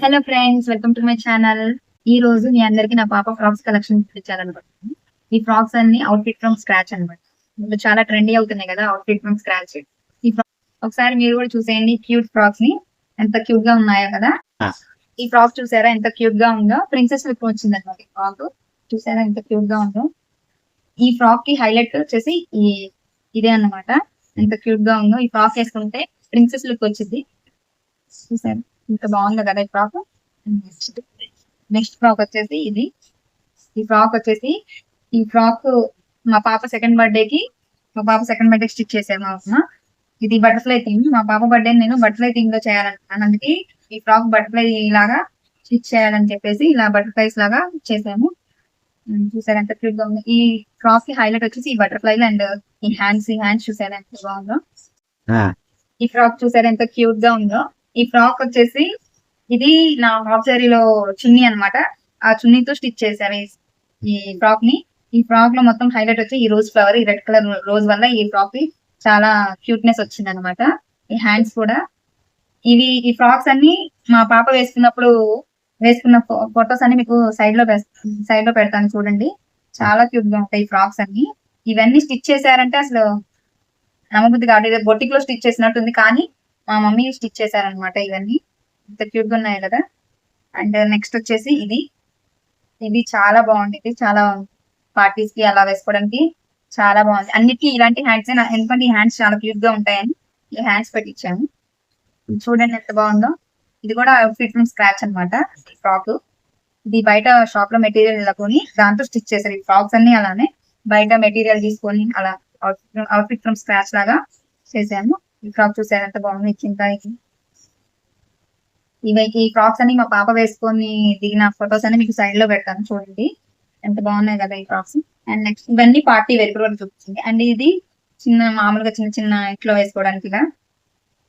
Hello friends, welcome to my channel. ఈ రోజు మీ అందరికి నా పాప ఫ్రాక్స్ కలెక్షన్ చూపించాలనుకుంటున్నాను. ఈ ఫ్రాక్స్ అన్ని అవుట్ఫిట్ ఫ్రమ్ స్క్రాచ్ అన్నమాట. ఇప్పుడు చాలా ట్రెండీ అవుతున్నాయి కదా అవుట్ఫిట్ ఫ్రమ్ స్క్రాచ్. ఒకసారి మీరు కూడా చూసేయండి క్యూట్ ఫ్రాక్స్ ని, ఎంత క్యూట్ గా ఉన్నాయో కదా. ఈ ఫ్రాక్ చూసారా ఎంత క్యూట్ గా ఉందో, ప్రిన్సెస్ లుక్ వచ్చింది అనమాట. ఈ ఫ్రాక్ చూసారా ఎంత క్యూట్ గా ఉందో. ఈ ఫ్రాక్ కి హైలైట్ వచ్చేసి ఇదే అన్నమాట. ఎంత క్యూట్ గా ఉందో. ఈ ఫ్రాక్ వేసుకుంటే ప్రిన్సెస్ లుక్ వచ్చింది. చూసారు ఇంత బాగుంది కదా ఈ ఫ్రాక్. నెక్స్ట్ ఫ్రాక్ వచ్చేసి ఇది. ఈ ఫ్రాక్ మా పాప సెకండ్ బర్త్డే కి స్టిచ్ చేశాను మా అమ్మ. ఇది బటర్ఫ్లై థీమ్. మా పాప బర్త్డే నేను బటర్ఫ్లై థీమ్ లో చేయాలనుకున్నాను. అందుకే ఈ ఫ్రాక్ బటర్ఫ్లై లాగా స్టిచ్ చేయాలని చెప్పేసి ఇలా బటర్ఫ్లైస్ లాగా చేసాము. చూసారు ఎంత క్యూట్ గా ఉంది. ఈ ఫ్రాక్ కి హైలైట్ వచ్చేసి ఈ బటర్ఫ్లై అండ్ ఈ హ్యాండ్స్ చూసారు ఎంత బాగుందో. ఈ ఫ్రాక్ చూసారు ఎంత క్యూట్ గా ఉందో. ఈ ఫ్రాక్ వచ్చేసి ఇది నా హాఫ్ సారీలో చున్నీ అన్నమాట. ఆ చున్నీతో స్టిచ్ చేశారు ఈ ఫ్రాక్ ని. ఈ ఫ్రాక్ లో మొత్తం హైలైట్ వచ్చి ఈ రోజ్ ఫ్లవర్, ఈ రెడ్ కలర్ రోజ్ వల్ల ఈ ఫ్రాక్ కి చాలా క్యూట్నెస్ వచ్చింది అనమాట. ఈ హ్యాండ్స్ కూడా ఈ ఫ్రాక్స్ అన్ని మా పాప వేసుకున్న ఫొటోస్ అన్ని మీకు సైడ్ లో పెడతాను చూడండి. చాలా క్యూట్ గా ఉంటాయి ఈ ఫ్రాక్స్ అన్ని. ఇవన్నీ స్టిచ్ చేశారంటే అసలు నమ్మబుద్ధి కాదు. ఇది బొటిక్ లో స్టిచ్ చేసినట్టుంది, కానీ మా మమ్మీ స్టిచ్ చేశారనమాట. ఇవన్నీ ఇంత క్యూట్ గా ఉన్నాయి కదా. అండ్ నెక్స్ట్ వచ్చేసి ఇది చాలా బాగుంది. ఇది చాలా పార్టీస్ కి అలా వేసుకోవడానికి చాలా బాగుంది. అన్నిటికీ ఇలాంటి హ్యాండ్స్, ఎందుకంటే ఈ హ్యాండ్స్ చాలా క్యూట్ గా ఉంటాయని ఈ హ్యాండ్స్ పెట్టించాము. చూడండి ఎంత బాగుందో. ఇది కూడా ఫిట్ ఫ్రమ్ స్క్రాచ్ అనమాట ఫ్రాక్. ఇది బయట షాప్ లో మెటీరియల్ కొని దాంతో స్టిచ్ చేశారు. ఈ ఫ్రాక్స్ అన్ని అలానే బయట మెటీరియల్ తీసుకొని అలా అవుట్ఫిట్ ఫ్రమ్ స్క్రాచ్ లాగా చేశాను. ఈ ఫ్రాక్ చూసారు ఎంత బాగుంది. చింత ఈ ఫ్రాక్స్ అన్ని మా పాప వేసుకొని దిగిన ఫొటోస్ అన్ని మీకు సైడ్ లో పెడతాను చూడండి. ఎంత బాగున్నాయి కదా ఈ ఫ్రాక్స్. అండ్ నెక్స్ట్ ఇవన్నీ పార్టీ వేర్ కూడా చూపించింది. అండ్ ఇది మామూలుగా చిన్న చిన్న ఇంట్లో వేసుకోవడానికి ఇలా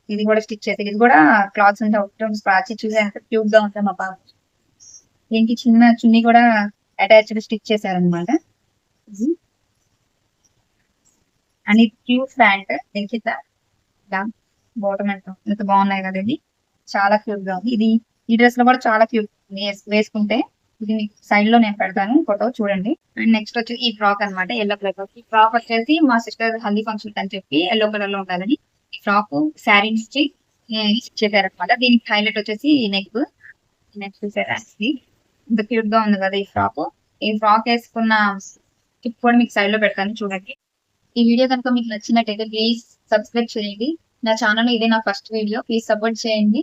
ఇది కూడా స్టిచ్ చేసి, ఇది కూడా క్లాత్స్ ఉంటే అవుట్ స్క్రాచ్ చూసే ఎంత క్యూట్ గా ఉంటాయి మా పాప. దీనికి చిన్న చున్నీ కూడా అటాచ్డ్ స్టిచ్ చేశారనమాట. అండ్ ఇది క్యూట్ ప్యాంట్, దీనికి బాటమ్ ఎంత బాగున్నాయి కదా. ఇది చాలా క్యూట్ గా ఉంది. ఈ డ్రెస్ లో కూడా చాలా క్యూట్ వేసుకుంటే. ఇది మీకు సైడ్ లో నేను పెడతాను ఫోటో చూడండి. అండ్ నెక్స్ట్ వచ్చి ఈ ఫ్రాక్ అనమాట, ఎల్లో కలర్. ఈ ఫ్రాక్ వచ్చేసి మా సిస్టర్ హల్దీ ఫంక్షన్ అని చెప్పి ఎల్లో కలర్ లో ఉండాలని ఈ ఫ్రాక్ శారీ నుంచి చేశారనమాట. దీనికి హైలైట్ వచ్చేసి నెక్ చూసారా ఇంత క్యూట్ గా ఉంది కదా ఈ ఫ్రాక్ వేసుకున్న టిప్ కూడా మీకు సైడ్ లో పెడతాను చూడండి. ఈ వీడియో కనుక మీకు నచ్చినట్టయితే ప్లీజ్ సబ్స్క్రైబ్ చేయండి. నా ఛానల్ ఇదే నా ఫస్ట్ వీడియో, ప్లీజ్ సపోర్ట్ చేయండి.